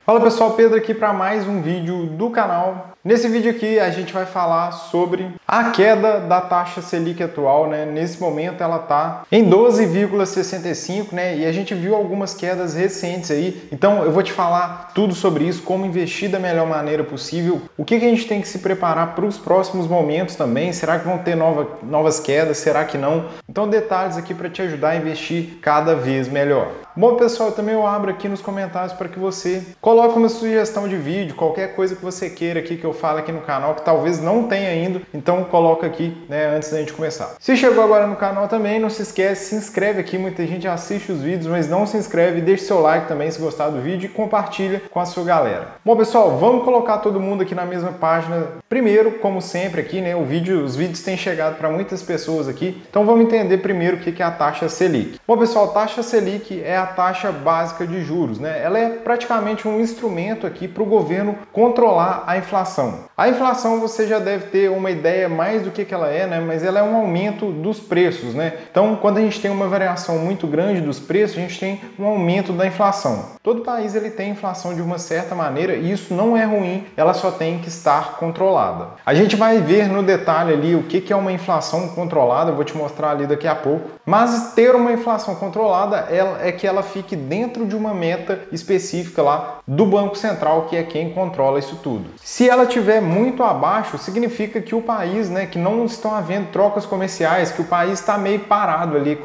Fala pessoal, Pedro aqui para mais um vídeo do canal. Nesse vídeo aqui a gente vai falar sobre a queda da taxa Selic atual, né? Nesse momento ela está em 12,65, né? E a gente viu algumas quedas recentes aí. Então eu vou te falar tudo sobre isso, como investir da melhor maneira possível, o que a gente tem que se preparar para os próximos momentos também. Será que vão ter novas quedas? Será que não? Então detalhes aqui para te ajudar a investir cada vez melhor. Bom pessoal, também eu abro aqui nos comentários para que você coloque uma sugestão de vídeo, qualquer coisa que você queira aqui que eu fale aqui no canal, que talvez não tenha ainda, então coloca aqui, né, antes da gente começar. Se chegou agora no canal também, não se esquece, se inscreve aqui, muita gente assiste os vídeos, mas não se inscreve, deixa seu like também se gostar do vídeo e compartilha com a sua galera. Bom pessoal, vamos colocar todo mundo aqui na mesma página. Primeiro, como sempre aqui, né, os vídeos têm chegado para muitas pessoas aqui, então vamos entender primeiro o que é a taxa Selic. Bom pessoal, a taxa Selic é a taxa básica de juros, né? Ela é praticamente um instrumento aqui para o governo controlar a inflação. A inflação você já deve ter uma ideia mais do que ela é, né? Mas ela é um aumento dos preços, né? Então, quando a gente tem uma variação muito grande dos preços, a gente tem um aumento da inflação. Todo país ele tem inflação de uma certa maneira e isso não é ruim, ela só tem que estar controlada. A gente vai ver no detalhe ali o que é uma inflação controlada, eu vou te mostrar ali daqui a pouco. Mas ter uma inflação controlada é que ela fique dentro de uma meta específica lá do Banco Central, que é quem controla isso tudo. Se ela estiver muito abaixo, significa que o país, né, que não estão havendo trocas comerciais, que o país está meio parado ali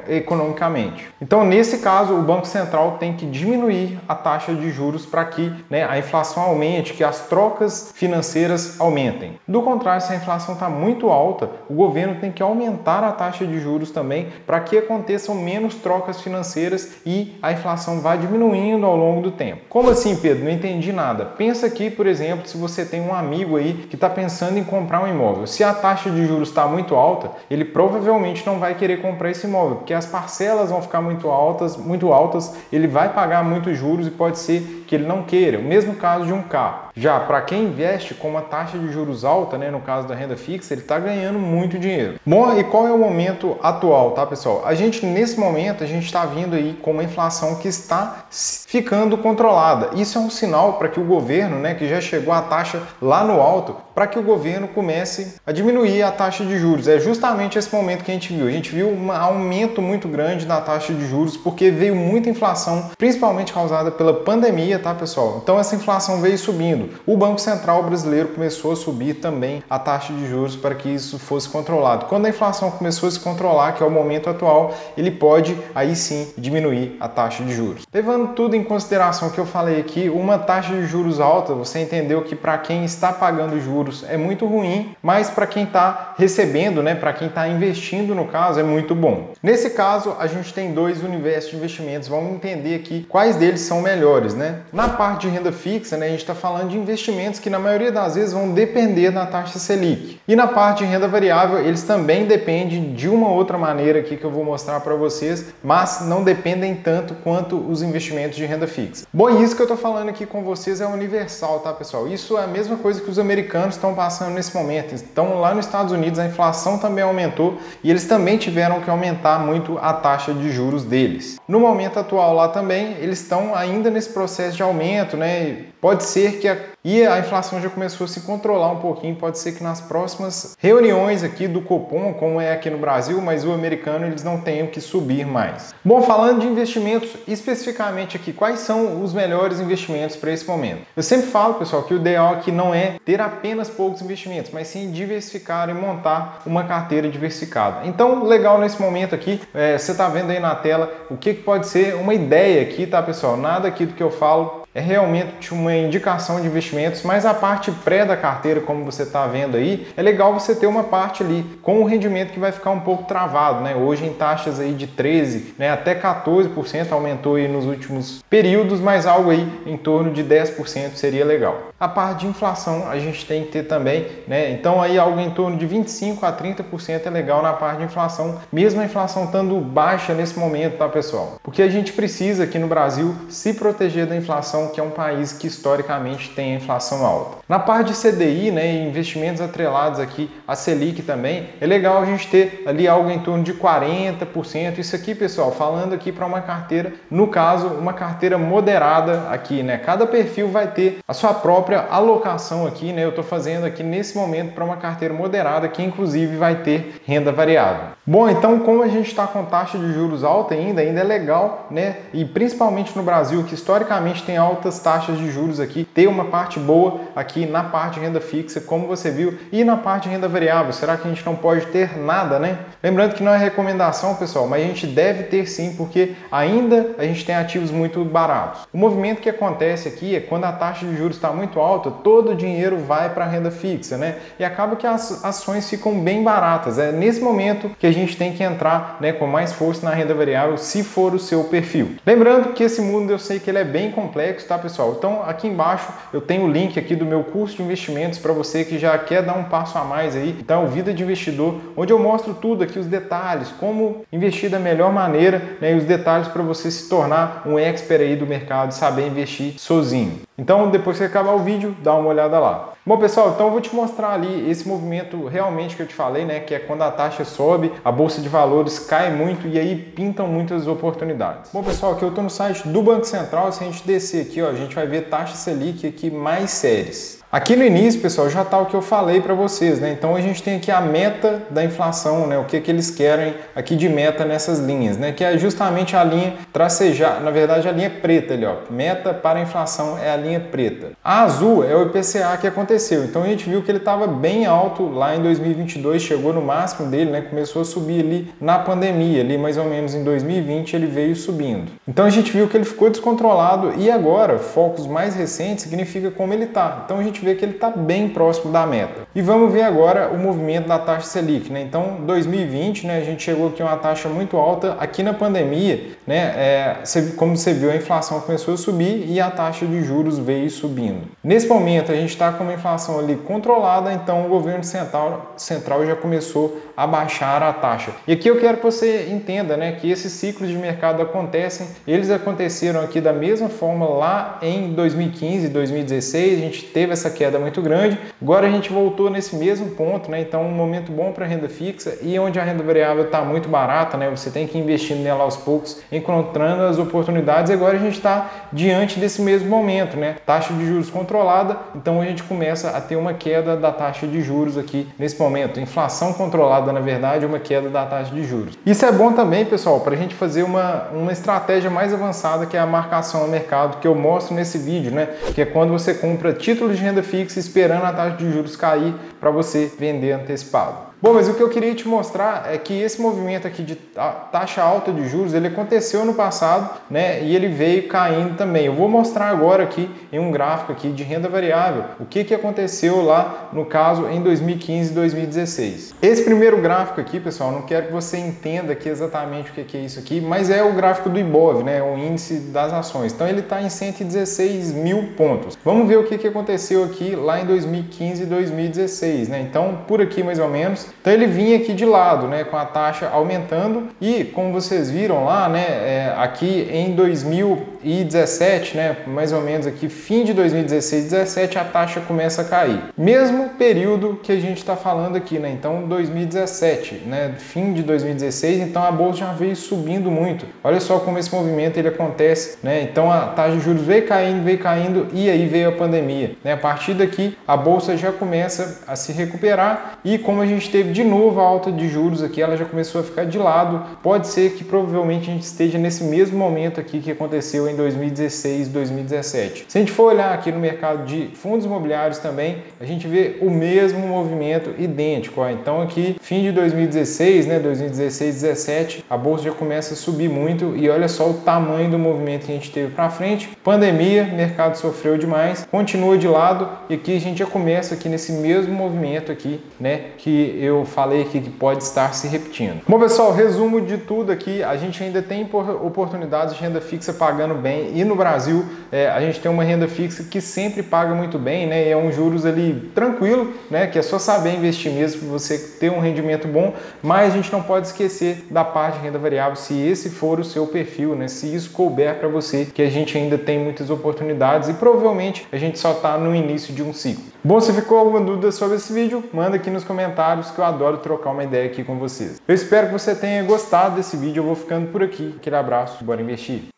economicamente. Então, nesse caso, o Banco Central tem que diminuir a taxa de juros para que, né, a inflação aumente, que as trocas financeiras aumentem. Do contrário, se a inflação está muito alta, o governo tem que aumentar a taxa de juros também para que aconteçam menos trocas financeiras e a inflação vai diminuindo ao longo do tempo. Como assim, Pedro? Não entendi nada. Pensa aqui, por exemplo, se você tem um amigo aí que está pensando em comprar um imóvel. Se a taxa de juros está muito alta, ele provavelmente não vai querer comprar esse imóvel, porque as parcelas vão ficar muito altas, ele vai pagar muitos juros e pode ser que ele não queira. O mesmo caso de um carro. Já para quem investe com uma taxa de juros alta, né, no caso da renda fixa, ele está ganhando muito dinheiro. Bom, e qual é o momento atual, tá, pessoal? Nesse momento, a gente está vindo aí com uma inflação que está ficando controlada. Isso é um sinal para que o governo, né, que já chegou a taxa lá no alto, para que o governo comece a diminuir a taxa de juros. É justamente esse momento que a gente viu. A gente viu um aumento muito grande da taxa de juros porque veio muita inflação, principalmente causada pela pandemia, tá, pessoal? Então essa inflação veio subindo. O Banco Central brasileiro começou a subir também a taxa de juros para que isso fosse controlado. Quando a inflação começou a se controlar, que é o momento atual, ele pode aí sim diminuir a taxa de juros. Levando tudo em consideração que eu falei aqui, uma taxa de juros alta, você entendeu que para quem está pagando juros é muito ruim, mas para quem está recebendo, né, para quem está investindo no caso, é muito bom. Nesse caso, a gente tem dois universos de investimentos, vamos entender aqui quais deles são melhores, né? Na parte de renda fixa, né, a gente está falando de investimentos que na maioria das vezes vão depender da taxa Selic. E na parte de renda variável, eles também dependem de uma outra maneira aqui que eu vou mostrar para vocês, mas não dependem tanto quanto os investimentos de renda fixa. Bom, isso que eu estou falando aqui com vocês é universal, tá, pessoal? Isso é a mesma coisa que os americanos estão passando nesse momento. Então, lá nos Estados Unidos, a inflação também aumentou e eles também tiveram que aumentar muito a taxa de juros deles. No momento atual lá também, eles estão ainda nesse processo de aumento, né? Pode ser que a inflação já começou a se controlar um pouquinho, pode ser que nas próximas reuniões aqui do Copom, como é aqui no Brasil, mas o americano eles não tenham que subir mais. Bom, falando de investimentos especificamente aqui, quais são os melhores investimentos para esse momento? Eu sempre falo, pessoal, que o ideal aqui não é ter apenas poucos investimentos, mas sim diversificar e montar uma carteira diversificada. Então, legal nesse momento aqui, você está vendo aí na tela o que pode ser uma ideia aqui, tá, pessoal? Nada aqui do que eu falo é realmente uma indicação de investimentos, mas a parte pré da carteira, como você está vendo aí, é legal você ter uma parte ali com o rendimento que vai ficar um pouco travado, né? Hoje em taxas aí de 13%, né, até 14% aumentou aí nos últimos períodos, mas algo aí em torno de 10% seria legal. A parte de inflação a gente tem que ter também, né? Então aí algo em torno de 25% a 30% é legal na parte de inflação, mesmo a inflação estando baixa nesse momento, tá, pessoal? Porque a gente precisa aqui no Brasil se proteger da inflação inflação, que é um país que historicamente tem a inflação alta. Na parte de CDI, né, e investimentos atrelados aqui a Selic também, é legal a gente ter ali algo em torno de 40%. Isso aqui, pessoal, falando aqui para uma carteira, no caso, uma carteira moderada aqui, né? Cada perfil vai ter a sua própria alocação aqui, né? Eu estou fazendo aqui nesse momento para uma carteira moderada que inclusive vai ter renda variável. Bom, então como a gente está com taxa de juros alta ainda é legal, né? E principalmente no Brasil, que historicamente tem altas taxas de juros aqui, ter uma parte boa aqui na parte de renda fixa, como você viu, e na parte de renda variável. Será que a gente não pode ter nada, né? Lembrando que não é recomendação, pessoal, mas a gente deve ter sim, porque ainda a gente tem ativos muito baratos. O movimento que acontece aqui é quando a taxa de juros está muito alta, todo o dinheiro vai para a renda fixa, né? E acaba que as ações ficam bem baratas. É nesse momento que a gente tem que entrar, né, com mais força na renda variável, se for o seu perfil. Lembrando que esse mundo eu sei que ele é bem complexo, tá, pessoal? Então aqui embaixo eu tenho o link aqui do meu curso de investimentos para você que já quer dar um passo a mais aí. Então, Vida de Investidor, onde eu mostro tudo aqui, os detalhes, como investir da melhor maneira, né, e os detalhes para você se tornar um expert aí do mercado e saber investir sozinho. Então, depois que acabar o vídeo, dá uma olhada lá. Bom, pessoal, então eu vou te mostrar ali esse movimento realmente que eu te falei, né, que é quando a taxa sobe, a bolsa de valores cai muito e aí pintam muitas oportunidades. Bom, pessoal, aqui eu estou no site do Banco Central. Se a gente descer aqui, ó, a gente vai ver taxa Selic aqui mais séries. Aqui no início, pessoal, já está o que eu falei para vocês, né? Então a gente tem aqui a meta da inflação, né? O que eles querem aqui de meta nessas linhas, né? Que é justamente a linha tracejada, na verdade a linha preta ali, ó. Meta para a inflação é a linha preta. A azul é o IPCA que aconteceu. Então a gente viu que ele estava bem alto lá em 2022, chegou no máximo dele, né? Começou a subir ali na pandemia, ali mais ou menos em 2020 ele veio subindo. Então a gente viu que ele ficou descontrolado e agora, focos mais recentes significa como ele está. Então a gente vê que ele está bem próximo da meta. E vamos ver agora o movimento da taxa Selic, né? Então, 2020, né, a gente chegou aqui a uma taxa muito alta. Aqui na pandemia, né, como você viu, a inflação começou a subir e a taxa de juros veio subindo. Nesse momento, a gente está com uma inflação ali controlada, então o governo central já começou a baixar a taxa. E aqui eu quero que você entenda, né, que esses ciclos de mercado acontecem, eles aconteceram aqui da mesma forma lá em 2015, 2016, a gente teve essa queda muito grande, agora a gente voltou nesse mesmo ponto, né? Então um momento bom para renda fixa e onde a renda variável está muito barata, né? Você tem que ir investindo nela aos poucos, encontrando as oportunidades. Agora a gente está diante desse mesmo momento, né? Taxa de juros controlada, então a gente começa a ter uma queda da taxa de juros aqui nesse momento. Inflação controlada, na verdade, uma queda da taxa de juros. Isso é bom também, pessoal, para a gente fazer uma estratégia mais avançada, que é a marcação ao mercado, que eu mostro nesse vídeo, né? Que é quando você compra títulos de renda fixa esperando a taxa de juros cair para você vender antecipado. Bom, mas o que eu queria te mostrar é que esse movimento aqui de taxa alta de juros, ele aconteceu no passado, né? E ele veio caindo também. Eu vou mostrar agora aqui em um gráfico aqui de renda variável o que aconteceu lá, no caso, em 2015 e 2016. Esse primeiro gráfico aqui, pessoal, não quero que você entenda aqui exatamente o que é isso aqui, mas é o gráfico do Ibov, né? O índice das ações. Então ele está em 116 mil pontos. Vamos ver o que aconteceu aqui lá em 2015 e 2016, né? Então, por aqui mais ou menos. Então ele vinha aqui de lado, né, com a taxa aumentando e, como vocês viram lá, né, aqui em 2017, né, mais ou menos aqui fim de 2016, 2017, a taxa começa a cair. Mesmo período que a gente está falando aqui, né, então 2017, né, fim de 2016, então a bolsa já veio subindo muito. Olha só como esse movimento ele acontece, né, então a taxa de juros veio caindo e aí veio a pandemia, né, a partir daqui a bolsa já começa a se recuperar e como a gente teve de novo a alta de juros aqui, ela já começou a ficar de lado. Pode ser que provavelmente a gente esteja nesse mesmo momento aqui que aconteceu em 2016, 2017. Se a gente for olhar aqui no mercado de fundos imobiliários também, a gente vê o mesmo movimento idêntico. Ó. Então aqui, fim de 2016, né, 2016, 2017, a bolsa já começa a subir muito e olha só o tamanho do movimento que a gente teve para frente. Pandemia, mercado sofreu demais, continua de lado e aqui a gente já começa aqui nesse mesmo movimento aqui, né, que eu falei aqui que pode estar se repetindo. Bom, pessoal, resumo de tudo aqui, a gente ainda tem oportunidades de renda fixa pagando bem, e no Brasil a gente tem uma renda fixa que sempre paga muito bem, né? E é um juros ali tranquilo, né? Que é só saber investir mesmo para você ter um rendimento bom, mas a gente não pode esquecer da parte de renda variável, se esse for o seu perfil, né? Se isso couber para você, que a gente ainda tem muitas oportunidades e provavelmente a gente só está no início de um ciclo. Bom, se ficou alguma dúvida sobre esse vídeo, manda aqui nos comentários que eu adoro trocar uma ideia aqui com vocês. Eu espero que você tenha gostado desse vídeo, eu vou ficando por aqui. Aquele abraço, bora investir!